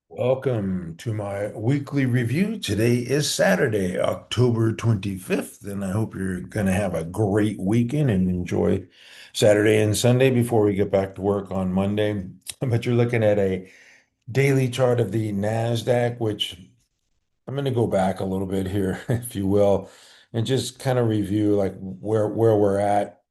Welcome to my weekly review. Today is Saturday, October 25th, and I hope you're going to have a great weekend and enjoy Saturday and Sunday before we get back to work on Monday. But you're looking at a daily chart of the Nasdaq, which I'm going to go back a little bit here, if you will, and just kind of review like where we're at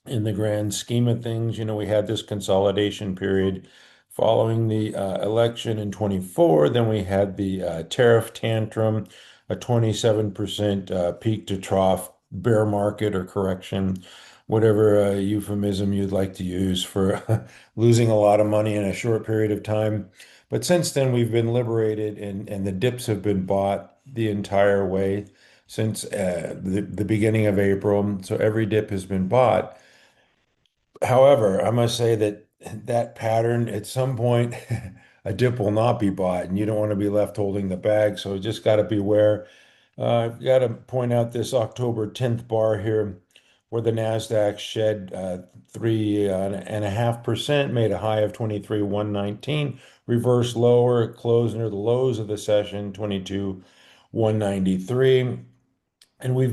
in the grand scheme of things. We had this consolidation period following the election in 24. Then we had the tariff tantrum, a 27% peak to trough bear market or correction, whatever euphemism you'd like to use for losing a lot of money in a short period of time. But since then, we've been liberated and the dips have been bought the entire way since the beginning of April. So every dip has been bought. However, I must say that that pattern at some point a dip will not be bought, and you don't want to be left holding the bag. So you just got to beware. I've got to point out this October 10th bar here, where the Nasdaq shed 3.5%, made a high of 23,119, reversed lower, closed near the lows of the session, 22,193. And we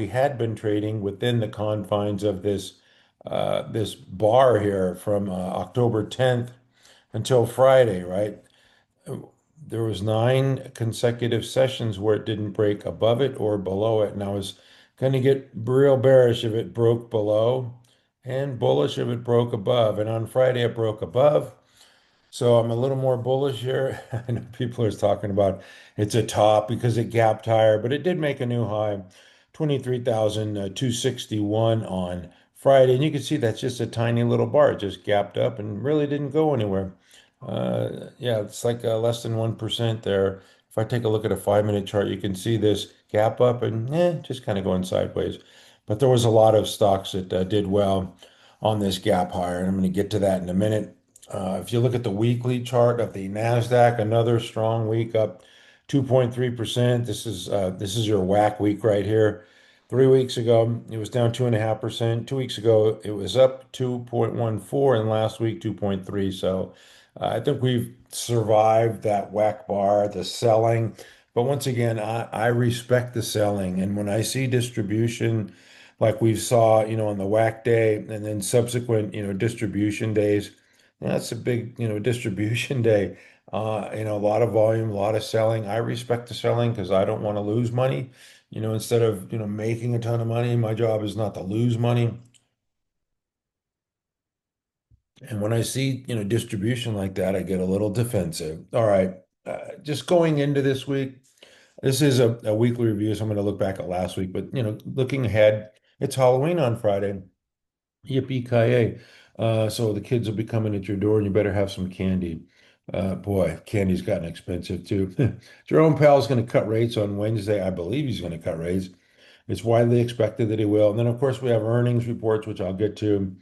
had been trading within the confines of this bar here from October 10th until Friday, right? There was 9 consecutive sessions where it didn't break above it or below it, and I was going to get real bearish if it broke below and bullish if it broke above. And on Friday it broke above. So I'm a little more bullish here. I know people are talking about it's a top because it gapped higher, but it did make a new high, 23,261 on Friday. And you can see that's just a tiny little bar. It just gapped up and really didn't go anywhere. Yeah, it's like less than 1% there. If I take a look at a 5-minute chart, you can see this gap up and just kind of going sideways. But there was a lot of stocks that did well on this gap higher, and I'm going to get to that in a minute. If you look at the weekly chart of the Nasdaq, another strong week up 2.3%. This is your whack week right here. 3 weeks ago, it was down 2.5%. 2 weeks ago, it was up 2.14, and last week 2.3. So I think we've survived that whack bar, the selling. But once again, I respect the selling. And when I see distribution like we saw, on the whack day and then subsequent, distribution days, that's a big, distribution day. A lot of volume, a lot of selling. I respect the selling because I don't want to lose money. Instead of, making a ton of money, my job is not to lose money. And when I see, distribution like that, I get a little defensive. All right. Just going into this week, this is a weekly review, so I'm going to look back at last week, but, looking ahead, it's Halloween on Friday. Yippee-ki-yay. So the kids will be coming at your door and you better have some candy. Boy, candy's gotten expensive too. Jerome Powell's going to cut rates on Wednesday. I believe he's going to cut rates. It's widely expected that he will. And then, of course, we have earnings reports, which I'll get to.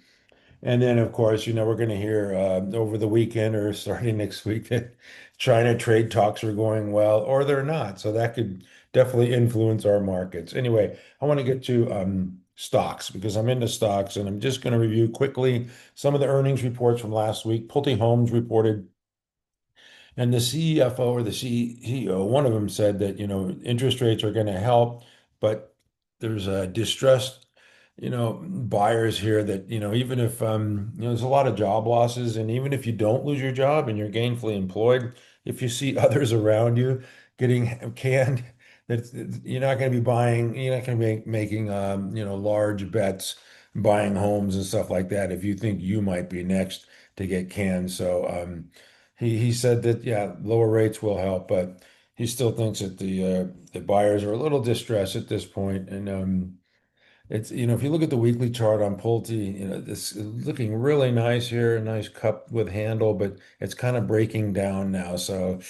And then, of course, we're going to hear over the weekend or starting next week that China trade talks are going well or they're not. So that could definitely influence our markets. Anyway, I want to get to stocks because I'm into stocks and I'm just going to review quickly some of the earnings reports from last week. Pulte Homes reported, and the CFO or the CEO, one of them said that, interest rates are going to help, but there's a distressed buyers here that, even if, there's a lot of job losses, and even if you don't lose your job and you're gainfully employed, if you see others around you getting canned, that you're not going to be making, large bets, buying homes and stuff like that if you think you might be next to get canned. So, he said that, yeah, lower rates will help, but he still thinks that the buyers are a little distressed at this point, and it's, if you look at the weekly chart on Pulte, this is looking really nice here, a nice cup with handle, but it's kind of breaking down now. So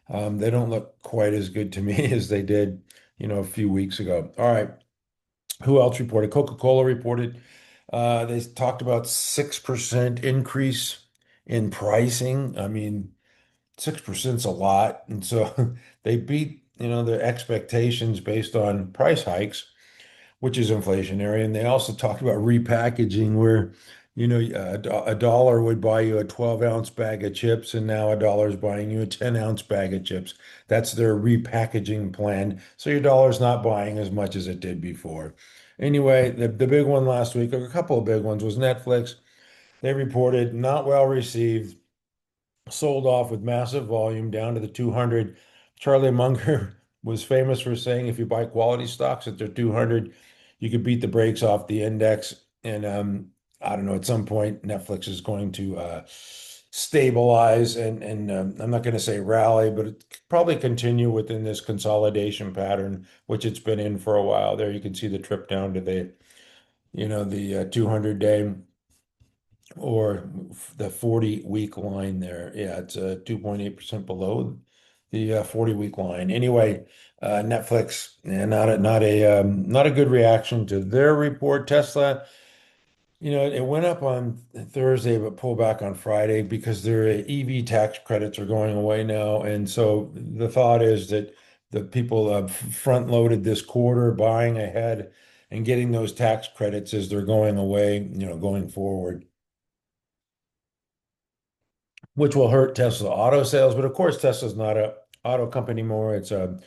they don't look quite as good to me as they did, a few weeks ago. All right. Who else reported? Coca-Cola reported. They talked about 6% increase in pricing. I mean, 6% is a lot. And so they beat, their expectations based on price hikes, which is inflationary. And they also talked about repackaging, where A dollar would buy you a 12-ounce bag of chips, and now a dollar is buying you a 10-ounce bag of chips. That's their repackaging plan. So your dollar's not buying as much as it did before. Anyway, the big one last week, or a couple of big ones, was Netflix. They reported not well received, sold off with massive volume down to the 200. Charlie Munger was famous for saying if you buy quality stocks at their 200, you could beat the brakes off the index. And I don't know, at some point, Netflix is going to stabilize and I'm not going to say rally, but it probably continue within this consolidation pattern, which it's been in for a while. There you can see the trip down to the 200-day or the 40-week line there. Yeah, it's 2.8% below the 40-week line. Anyway, Netflix, not a good reaction to their report. Tesla, it went up on Thursday but pulled back on Friday because their EV tax credits are going away now. And so the thought is that the people front loaded this quarter buying ahead and getting those tax credits as they're going away, going forward, which will hurt Tesla auto sales. But of course, Tesla's not a auto company anymore. It's a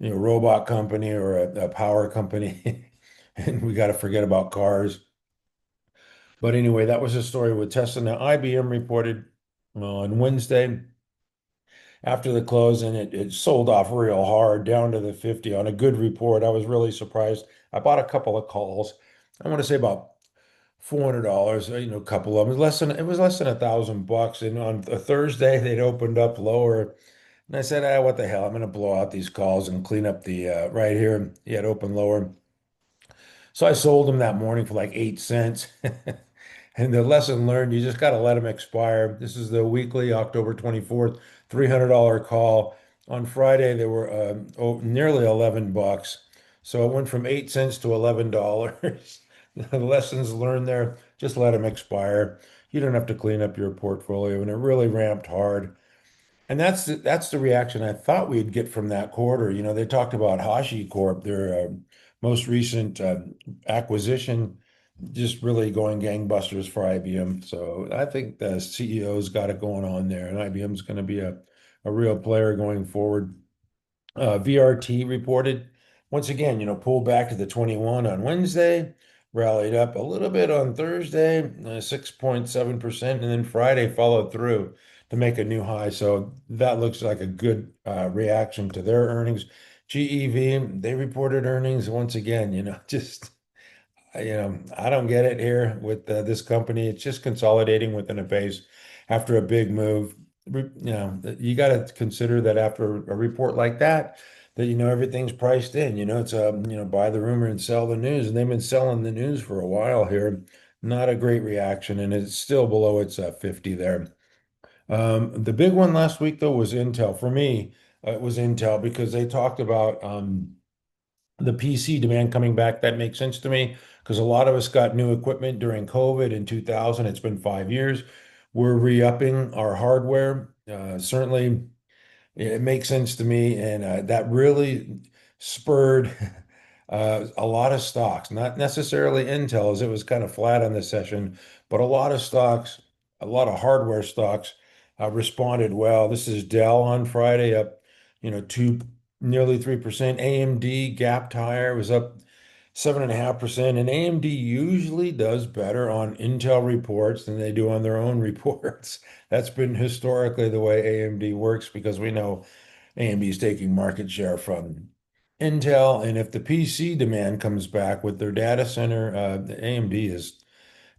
robot company or a power company. And we got to forget about cars. But anyway, that was the story with Tesla. Now, IBM reported on Wednesday after the close, and it sold off real hard down to the 50 on a good report. I was really surprised. I bought a couple of calls. I want to say about $400, a couple of them. It was less than $1,000. And on a Thursday, they'd opened up lower. And I said, what the hell? I'm going to blow out these calls and clean up the right here. He had open lower. So I sold them that morning for like 8 cents. And the lesson learned, you just got to let them expire. This is the weekly, October 24th, $300 call. On Friday, they were nearly $11. So it went from 8 cents to $11. The lessons learned there, just let them expire. You don't have to clean up your portfolio. And it really ramped hard. And that's the reaction I thought we'd get from that quarter. They talked about HashiCorp, their most recent acquisition, just really going gangbusters for IBM. So I think the CEO's got it going on there, and IBM's going to be a real player going forward. VRT reported once again, pulled back to the 21 on Wednesday, rallied up a little bit on Thursday, 6.7%, and then Friday followed through to make a new high. So that looks like a good reaction to their earnings. GEV, they reported earnings once again, just I don't get it here with this company. It's just consolidating within a base after a big move. You got to consider that after a report like that, everything's priced in. It's buy the rumor and sell the news, and they've been selling the news for a while here. Not a great reaction, and it's still below its 50 there. The big one last week though was Intel. For me, it was Intel because they talked about the PC demand coming back. That makes sense to me because a lot of us got new equipment during COVID in 2000. It's been 5 years. We're re-upping our hardware. Certainly, it makes sense to me, and that really spurred a lot of stocks, not necessarily Intel, as it was kind of flat on the session, but a lot of stocks, a lot of hardware stocks responded well. This is Dell on Friday up, nearly 3%. AMD Gap Tire was up 7.5%. And AMD usually does better on Intel reports than they do on their own reports. That's been historically the way AMD works because we know AMD is taking market share from Intel. And if the PC demand comes back with their data center, AMD is,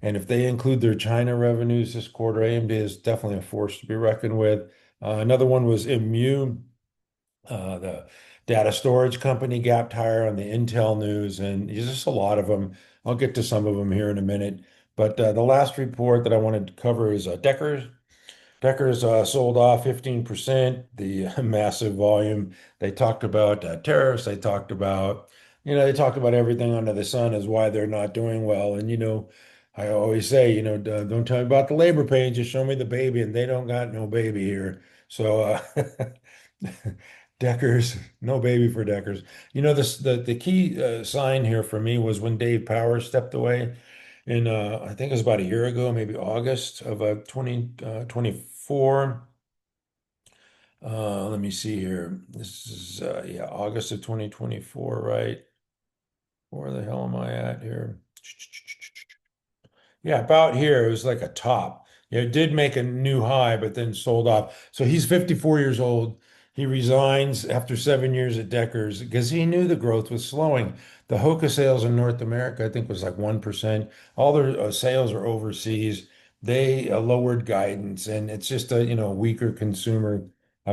and if they include their China revenues this quarter, AMD is definitely a force to be reckoned with. Another one was Immune, the data storage company, gapped higher on the Intel news, and there's just a lot of them. I'll get to some of them here in a minute. But the last report that I wanted to cover is Deckers. Deckers sold off 15%, the massive volume. They talked about tariffs. They talked about everything under the sun is why they're not doing well. And, I always say, don't tell me about the labor pain, just show me the baby. And they don't got no baby here. So, Deckers, no baby for Deckers. The key sign here for me was when Dave Powers stepped away. in I think it was about a year ago, maybe August of 2024. Let me see here. This is yeah, August of 2024, right? Where the hell am I at here? Yeah, about here, it was like a top. Yeah, it did make a new high, but then sold off. So he's 54 years old. He resigns after 7 years at Deckers because he knew the growth was slowing. The Hoka sales in North America, I think, was like 1%. All their sales are overseas. They lowered guidance, and it's just a weaker consumer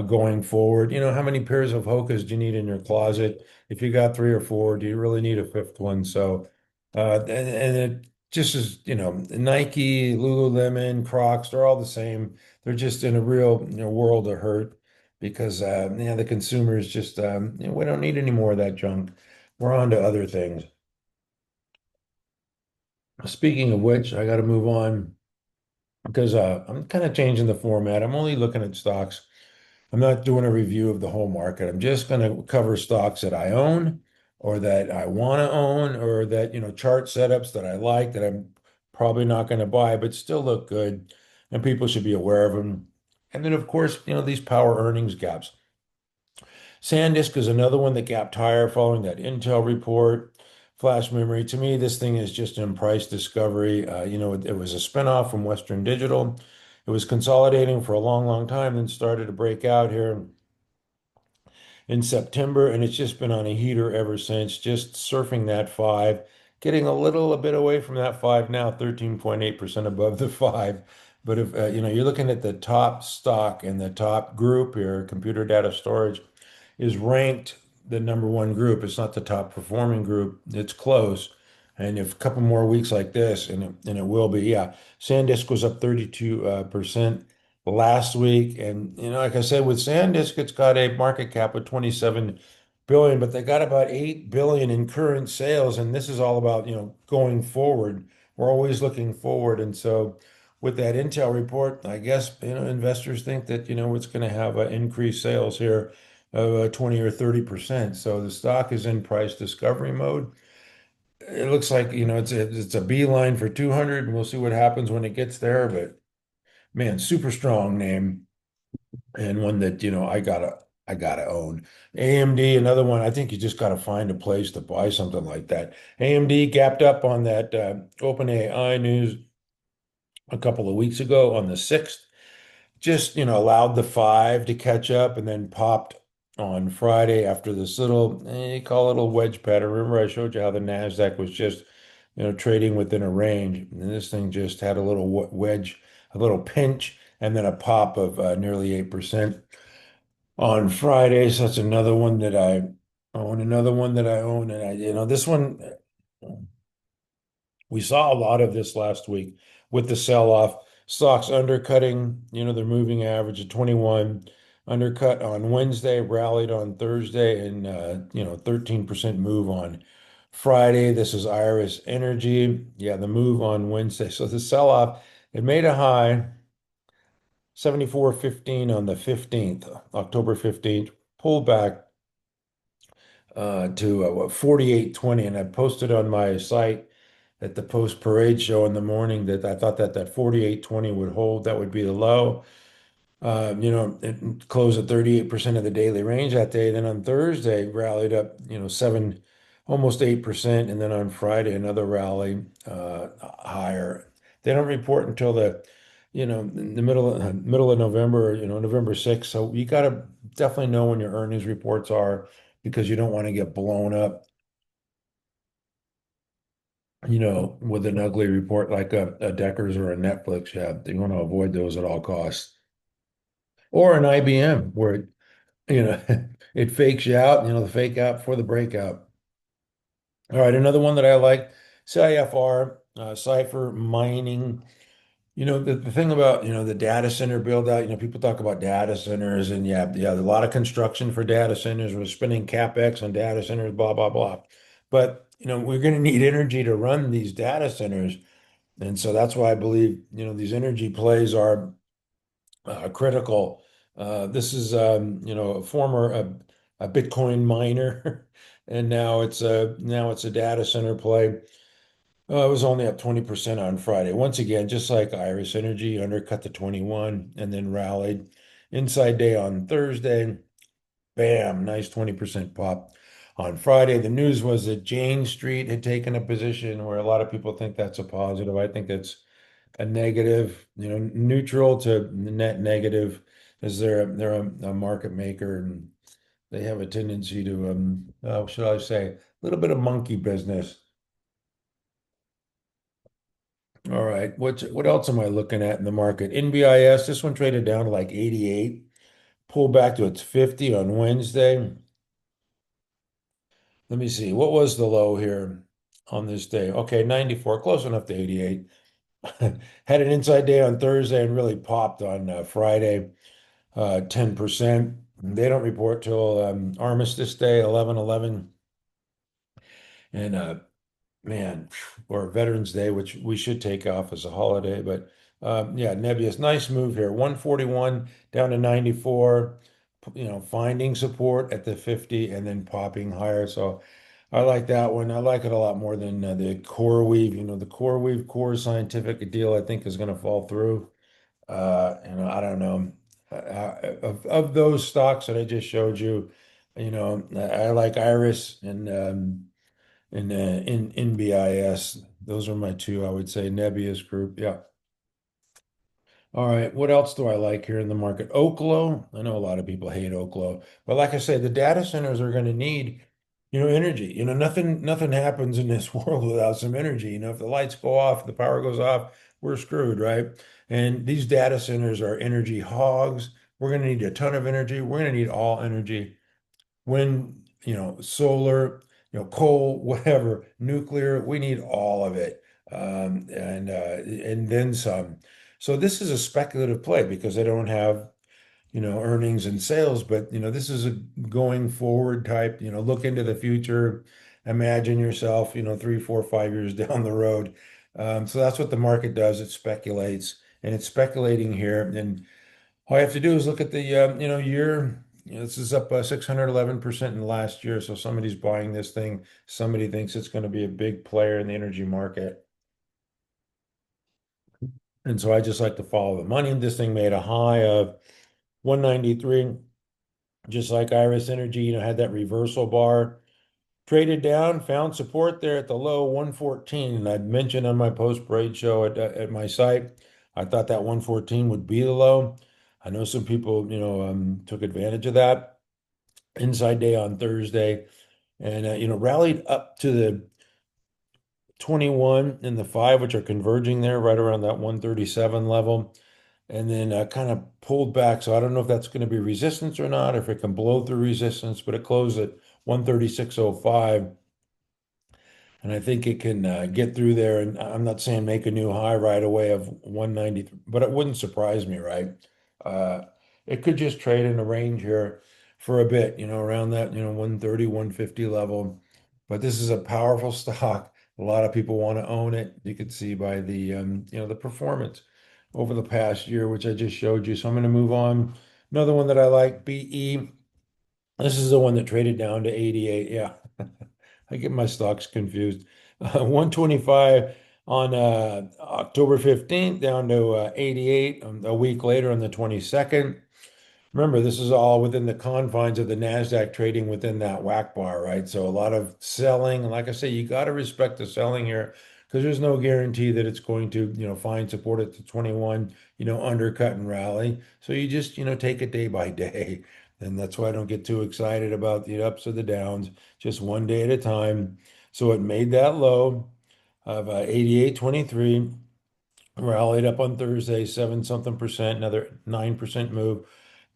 going forward. How many pairs of Hokas do you need in your closet? If you got three or four, do you really need a fifth one? So, and it just as Nike, Lululemon, Crocs, they're all the same. They're just in a real world of hurt because the consumers just we don't need any more of that junk. We're on to other things. Speaking of which, I got to move on because I'm kind of changing the format. I'm only looking at stocks. I'm not doing a review of the whole market. I'm just going to cover stocks that I own or that I want to own or that, chart setups that I like that I'm probably not going to buy, but still look good and people should be aware of them. And then, of course, these power earnings gaps. SanDisk is another one that gapped higher following that Intel report. Flash memory, to me, this thing is just in price discovery. It was a spinoff from Western Digital. It was consolidating for a long, long time, then started to break out here in September, and it's just been on a heater ever since, just surfing that five, getting a bit away from that five now, 13.8% above the five. But if you're looking at the top stock and the top group here, computer data storage is ranked the number one group. It's not the top performing group. It's close. And if a couple more weeks like this, and it will be, yeah. SanDisk was up 32% last week. And like I said, with SanDisk, it's got a market cap of 27 billion, but they got about 8 billion in current sales. And this is all about, going forward. We're always looking forward. And so with that Intel report, I guess, investors think that, it's going to have increased sales here of 20 or 30%. So the stock is in price discovery mode. It looks like, it's a beeline for 200, and we'll see what happens when it gets there. But man, super strong name and one that, I gotta own. AMD, another one. I think you just gotta find a place to buy something like that. AMD gapped up on that OpenAI news a couple of weeks ago on the 6th. Just allowed the five to catch up and then popped on Friday after this little you call it a wedge pattern. Remember I showed you how the Nasdaq was just trading within a range, and this thing just had a little wedge, a little pinch, and then a pop of nearly 8% on Friday. So that's another one that I own, and this one. We saw a lot of this last week with the sell-off. Stocks undercutting, their moving average of 21, undercut on Wednesday, rallied on Thursday, and 13% move on Friday. This is Iris Energy. Yeah, the move on Wednesday. So the sell-off, it made a high 74.15 on the 15th, October 15th, pulled back to what 48.20, and I posted on my site at the post parade show in the morning that I thought that 48.20 would hold. That would be the low. It closed at 38% of the daily range that day. Then on Thursday, rallied up, almost 8%. And then on Friday, another rally higher. They don't report until in the middle of November, November 6th. So you got to definitely know when your earnings reports are because you don't want to get blown up with an ugly report like a Deckers or a Netflix. Yeah, you want to avoid those at all costs. Or an IBM where it fakes you out, the fake out for the breakout. All right, another one that I like, CIFR, Cipher Mining. The thing about, the data center build out, people talk about data centers and yeah, a lot of construction for data centers. We're spending CapEx on data centers, blah, blah, blah. But, we're going to need energy to run these data centers. And so that's why I believe, these energy plays are critical. This is, a former a Bitcoin miner, and now it's a data center play. It was only up 20% on Friday. Once again, just like Iris Energy, undercut the 21 and then rallied. Inside day on Thursday, bam, nice 20% pop. On Friday, the news was that Jane Street had taken a position where a lot of people think that's a positive. I think it's a negative, neutral to net negative, as they're a market maker and they have a tendency to, should I say, a little bit of monkey business. All right. What else am I looking at in the market? NBIS, this one traded down to like 88, pulled back to its 50 on Wednesday. Let me see. What was the low here on this day? Okay, 94, close enough to 88. Had an inside day on Thursday and really popped on Friday, 10%. They don't report till Armistice Day, 11/11. And man, or Veterans Day, which we should take off as a holiday. But yeah, Nebius, nice move here. 141 down to 94, finding support at the 50 and then popping higher. So I like that one. I like it a lot more than the Core Weave. The Core Weave Core Scientific deal, I think, is going to fall through. I don't know. Of those stocks that I just showed you, I like Iris and in NBIS. Those are my two, I would say. Nebius Group. Yeah. All right. What else do I like here in the market? OKLO. I know a lot of people hate OKLO, but like I say, the data centers are going to need, energy. Nothing happens in this world without some energy. If the lights go off, the power goes off, we're screwed, right? And these data centers are energy hogs. We're going to need a ton of energy. We're going to need all energy. Wind, solar, coal, whatever, nuclear, we need all of it. And then some. So this is a speculative play because they don't have, earnings and sales, but this is a going forward type, look into the future, imagine yourself, 3, 4, 5 years down the road. So that's what the market does. It speculates and it's speculating here. And all you have to do is look at the year. This is up 611% in the last year. So somebody's buying this thing. Somebody thinks it's going to be a big player in the energy market. And so I just like to follow the money. This thing made a high of 193, just like Iris Energy, had that reversal bar. Traded down, found support there at the low 114. And I'd mentioned on my post-parade show at my site, I thought that 114 would be the low. I know some people, took advantage of that. Inside day on Thursday, and rallied up to the 21 and the 5, which are converging there right around that 137 level, and then kind of pulled back. So I don't know if that's going to be resistance or not, if it can blow through resistance, but it closed at 136.05. And I think it can get through there. And I'm not saying make a new high right away of 190, but it wouldn't surprise me, right? Uh, it could just trade in a range here for a bit, around that, 130, 150 level. But this is a powerful stock. A lot of people want to own it. You could see by the, the performance over the past year, which I just showed you. So I'm going to move on. Another one that I like, BE. This is the one that traded down to 88. Yeah. I get my stocks confused. 125 on October 15th, down to 88 a week later on the 22nd. Remember, this is all within the confines of the Nasdaq trading within that whack bar, right? So a lot of selling. And like I say, you got to respect the selling here because there's no guarantee that it's going to, find support at the 21, undercut and rally. So you just, take it day by day. And that's why I don't get too excited about the ups or the downs, just one day at a time. So it made that low of 88.23, rallied up on Thursday, 7 something percent, another 9% move.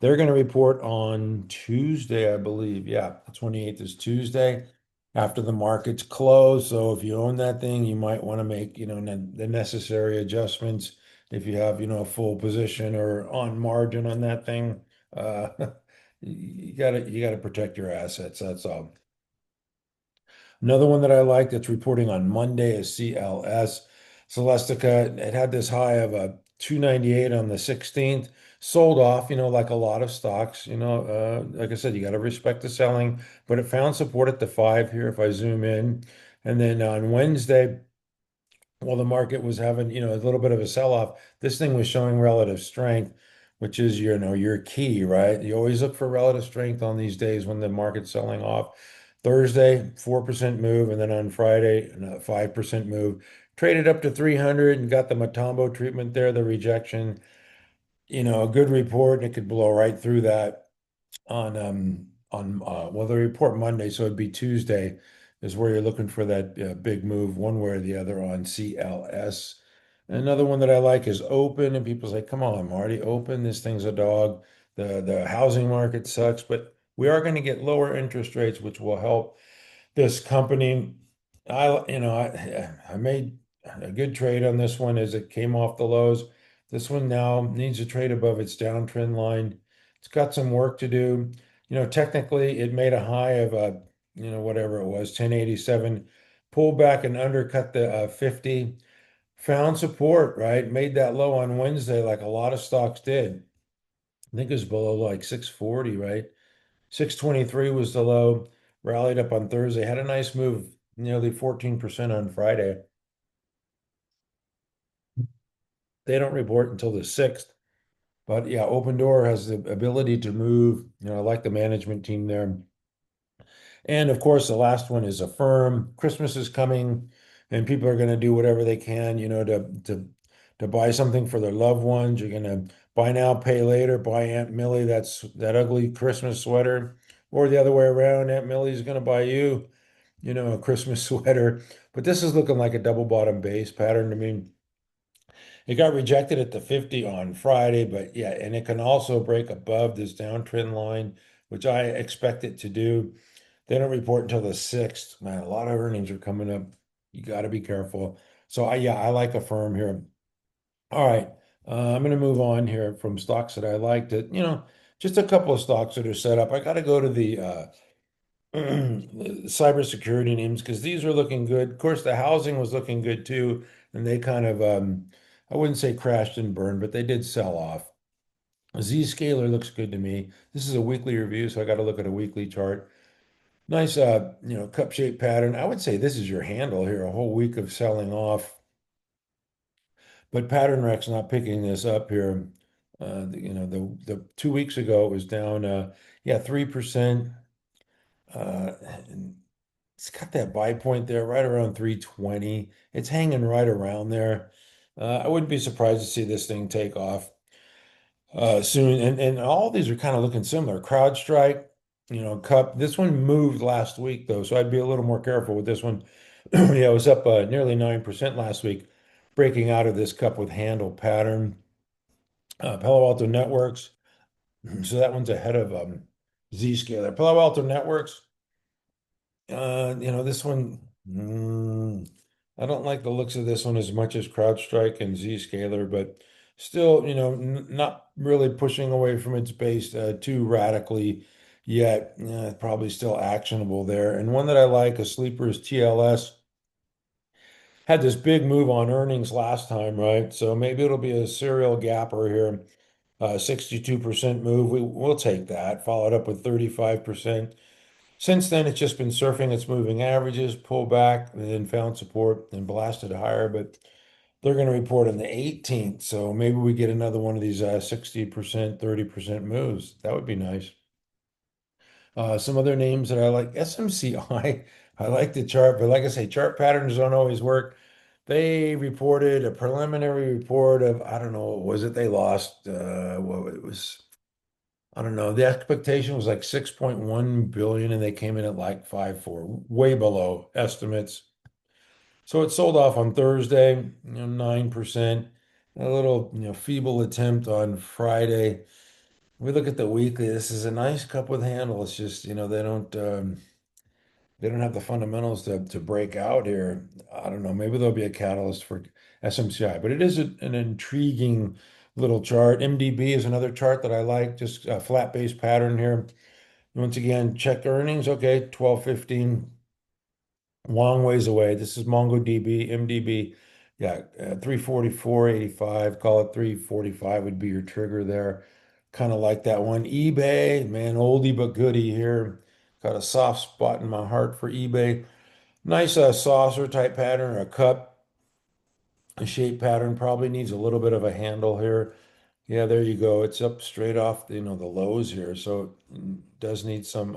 They're going to report on Tuesday, I believe. Yeah, the 28th is Tuesday after the markets close. So if you own that thing, you might want to make, the necessary adjustments if you have, a full position or on margin on that thing. Uh, you gotta protect your assets. That's all. Another one that I like that's reporting on Monday is CLS. Celestica, it had this high of a 298 on the 16th, sold off, like a lot of stocks, like I said, you got to respect the selling, but it found support at the 5 here if I zoom in. And then on Wednesday, while the market was having, a little bit of a sell-off, this thing was showing relative strength, which is, your key, right? You always look for relative strength on these days when the market's selling off. Thursday, 4% move, and then on Friday, a 5% move. Traded up to 300 and got the Matambo treatment there, the rejection. A good report, and it could blow right through that well, the report Monday, so it'd be Tuesday is where you're looking for that big move one way or the other on CLS. Another one that I like is open, and people say, "Come on, Marty, open. This thing's a dog. The housing market sucks, but we are going to get lower interest rates, which will help this company." I made a good trade on this one as it came off the lows. This one now needs to trade above its downtrend line. It's got some work to do. Technically, it made a high of whatever it was, 1087, pulled back and undercut the 50, found support, right? Made that low on Wednesday, like a lot of stocks did. I think it was below like 640, right? 623 was the low, rallied up on Thursday, had a nice move, nearly 14% on Friday. They don't report until the 6th. But yeah, Open Door has the ability to move. I like the management team there. And of course, the last one is Affirm. Christmas is coming, and people are going to do whatever they can, to buy something for their loved ones. You're going to buy now, pay later, buy Aunt Millie that ugly Christmas sweater, or the other way around. Aunt Millie's going to buy you, a Christmas sweater. But this is looking like a double bottom base pattern to me. It got rejected at the 50 on Friday, but yeah, and it can also break above this downtrend line, which I expect it to do. They don't report until the 6th. Man, a lot of earnings are coming up. You got to be careful. So I like a firm here. All right. I'm going to move on here from stocks that I liked it. Just a couple of stocks that are set up. I got to go to the cybersecurity names because these are looking good. Of course, the housing was looking good too, and they kind of I wouldn't say crashed and burned, but they did sell off. Zscaler looks good to me. This is a weekly review, so I got to look at a weekly chart. Nice cup shaped pattern. I would say this is your handle here, a whole week of selling off. But Pattern Rec's not picking this up here. The 2 weeks ago it was down 3%. And it's got that buy point there right around 320. It's hanging right around there. I wouldn't be surprised to see this thing take off soon. And all these are kind of looking similar. CrowdStrike, Cup. This one moved last week though, so I'd be a little more careful with this one. Yeah, it was up nearly 9% last week, breaking out of this cup with handle pattern. Palo Alto Networks. So that one's ahead of Zscaler. Palo Alto Networks. This one, I don't like the looks of this one as much as CrowdStrike and Zscaler, but still, not really pushing away from its base too radically yet. Probably still actionable there. And one that I like, a sleeper, is TLS. Had this big move on earnings last time, right? So maybe it'll be a serial gapper here. 62% move. We'll take that. Followed up with 35%. Since then, it's just been surfing its moving averages, pulled back, and then found support and blasted higher. But they're going to report on the 18th, so maybe we get another one of these 60%, 30% moves. That would be nice. Some other names that I like, SMCI. I like the chart, but like I say, chart patterns don't always work. They reported a preliminary report of, I don't know, what was it? They lost, what it was, I don't know. The expectation was like 6.1 billion and they came in at like 5.4, way below estimates. So it sold off on Thursday, 9%. A little, feeble attempt on Friday. We look at the weekly. This is a nice cup with handle. It's just, they don't have the fundamentals to break out here. I don't know. Maybe there'll be a catalyst for SMCI, but it is an intriguing little chart. MDB is another chart that I like, just a flat base pattern here. Once again, check earnings. Okay, 12.15, long ways away. This is MongoDB, MDB. Yeah, 344.85, call it 345 would be your trigger there. Kind of like that one. eBay, man, oldie but goodie here. Got a soft spot in my heart for eBay. Nice saucer type pattern or a cup. The shape pattern probably needs a little bit of a handle here. Yeah, there you go. It's up straight off, the lows here. So it does need some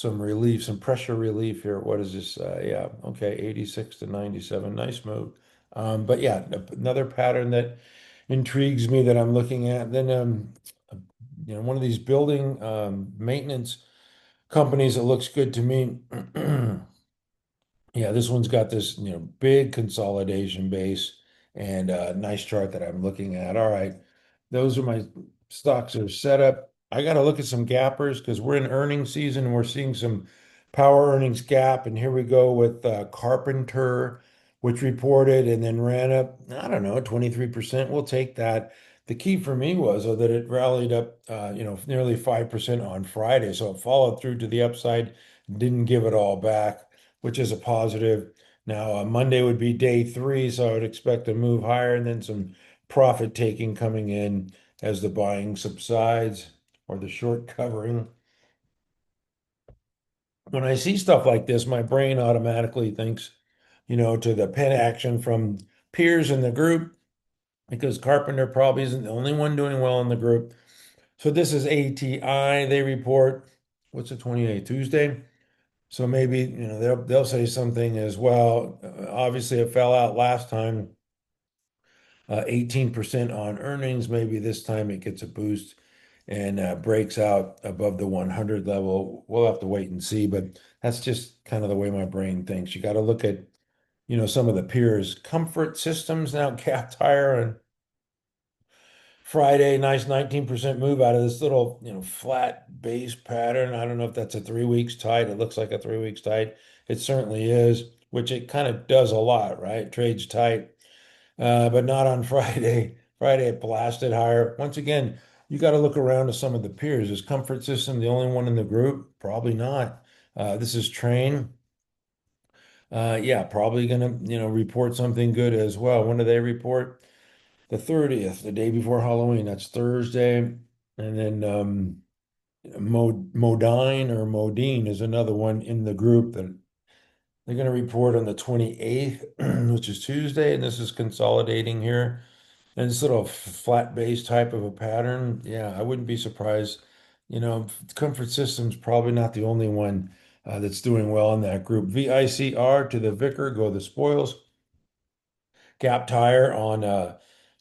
relief, some pressure relief here. What is this? Yeah, okay, 86 to 97. Nice move. But yeah, another pattern that intrigues me that I'm looking at. Then one of these building maintenance companies that looks good to me. Yeah, this one's got this, big consolidation base and a nice chart that I'm looking at. All right, those are my stocks that are set up. I got to look at some gappers because we're in earnings season and we're seeing some power earnings gap. And here we go with Carpenter, which reported and then ran up, I don't know, 23%. We'll take that. The key for me was that it rallied up, nearly 5% on Friday. So it followed through to the upside, didn't give it all back, which is a positive. Now, Monday would be day three, so I would expect a move higher and then some profit taking coming in as the buying subsides or the short covering. When I see stuff like this, my brain automatically thinks, to the Penn action from peers in the group, because Carpenter probably isn't the only one doing well in the group. So this is ATI. They report, what's the 28th, Tuesday? So maybe, they'll say something as well. Obviously, it fell out last time, 18% on earnings. Maybe this time it gets a boost and breaks out above the 100 level. We'll have to wait and see, but that's just kind of the way my brain thinks. You got to look at, some of the peers. Comfort Systems now capped higher on Friday. Nice 19% move out of this little, flat base pattern. I don't know if that's a 3 weeks tight. It looks like a 3 weeks tight. It certainly is, which it kind of does a lot, right? Trades tight, but not on Friday. Friday it blasted higher. Once again, you got to look around to some of the peers. Is Comfort System the only one in the group? Probably not. This is Train. Yeah, probably gonna, report something good as well. When do they report? The 30th, the day before Halloween. That's Thursday. And then Modine or Modine is another one in the group that they're going to report on the 28th, which is Tuesday. And this is consolidating here. And this little flat base type of a pattern. Yeah, I wouldn't be surprised. Comfort Systems probably not the only one that's doing well in that group. VICR to the VICR, go the spoils. Gap tire on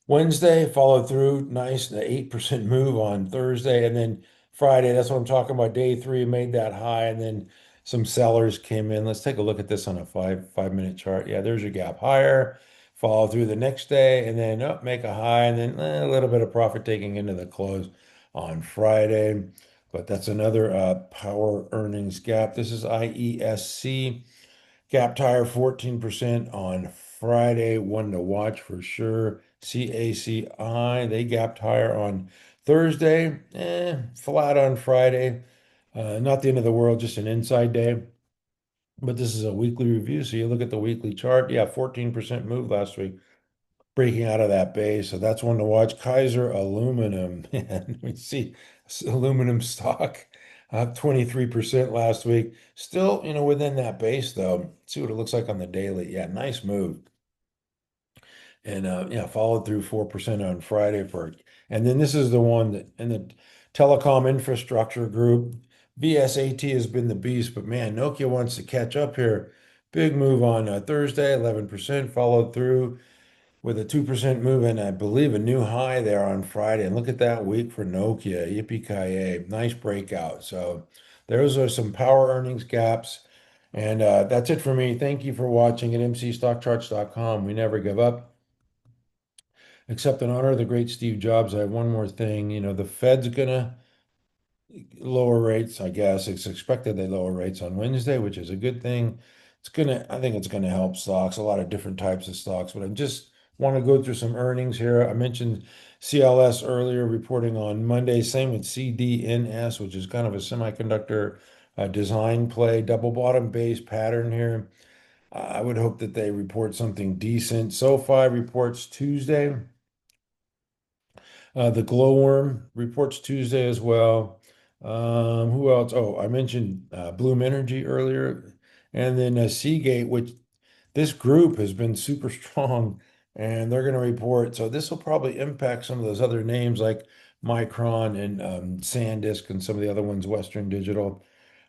Wednesday, followed through nice, the 8% move on Thursday, and then Friday, that's what I'm talking about. Day three made that high, and then some sellers came in. Let's take a look at this on a five minute chart. Yeah, there's your gap higher, follow through the next day, and then up, make a high, and then a little bit of profit taking into the close on Friday. But that's another power earnings gap. This is IESC. Gap tire 14% on Friday, one to watch for sure. CACI, they gapped higher on Thursday, flat on Friday. Not the end of the world, just an inside day. But this is a weekly review, so you look at the weekly chart. Yeah, 14% move last week, breaking out of that base. So that's one to watch. Kaiser Aluminum, man, we see aluminum stock up 23% last week. Still, within that base though. See what it looks like on the daily. Yeah, nice move. And yeah, followed through 4% on Friday and then this is the one that in the telecom infrastructure group. VSAT has been the beast, but man, Nokia wants to catch up here. Big move on Thursday, 11%, followed through with a 2% move and I believe a new high there on Friday. And look at that week for Nokia. Yippee-ki-yay. Nice breakout. So those are some power earnings gaps. And that's it for me. Thank you for watching at mcstockcharts.com. We never give up. Except in honor of the great Steve Jobs, I have one more thing. The Fed's gonna lower rates, I guess. It's expected they lower rates on Wednesday, which is a good thing. I think it's gonna help stocks, a lot of different types of stocks, but I just want to go through some earnings here. I mentioned CLS earlier, reporting on Monday. Same with CDNS, which is kind of a semiconductor design play, double bottom base pattern here. I would hope that they report something decent. SOFI reports Tuesday. The glowworm reports Tuesday as well. Who else? Oh, I mentioned Bloom Energy earlier, and then Seagate, which this group has been super strong and they're going to report. So this will probably impact some of those other names like Micron and SanDisk and some of the other ones, Western Digital.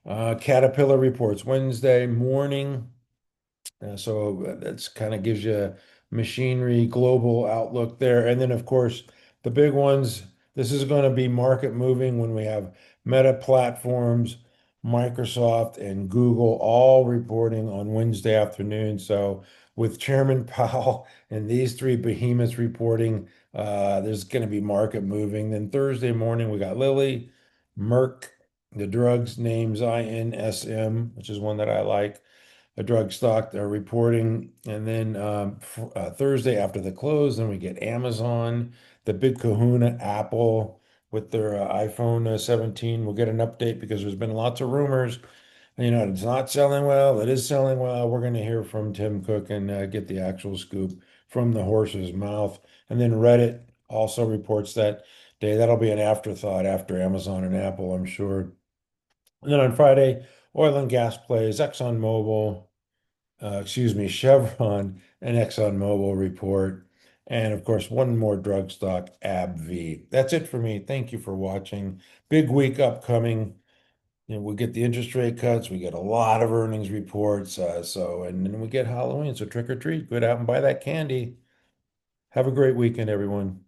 Caterpillar reports Wednesday morning. So that's kind of gives you a machinery global outlook there. And then, of course, the big ones, this is going to be market moving when we have Meta Platforms, Microsoft, and Google all reporting on Wednesday afternoon. So with Chairman Powell and these three behemoths reporting, there's going to be market moving. Then Thursday morning, we got Lilly, Merck, the drugs names INSM, which is one that I like, a drug stock they're reporting. And then Thursday after the close, then we get Amazon, the big kahuna, Apple with their iPhone 17. We'll get an update because there's been lots of rumors. It's not selling well. It is selling well. We're going to hear from Tim Cook and get the actual scoop from the horse's mouth. And then Reddit also reports that day. That'll be an afterthought after Amazon and Apple, I'm sure. And then on Friday, oil and gas plays, ExxonMobil, Chevron and ExxonMobil report. And of course, one more drug stock, AbbVie. That's it for me. Thank you for watching. Big week upcoming. We get the interest rate cuts. We get a lot of earnings reports. And then we get Halloween. So trick or treat, go out and buy that candy. Have a great weekend, everyone.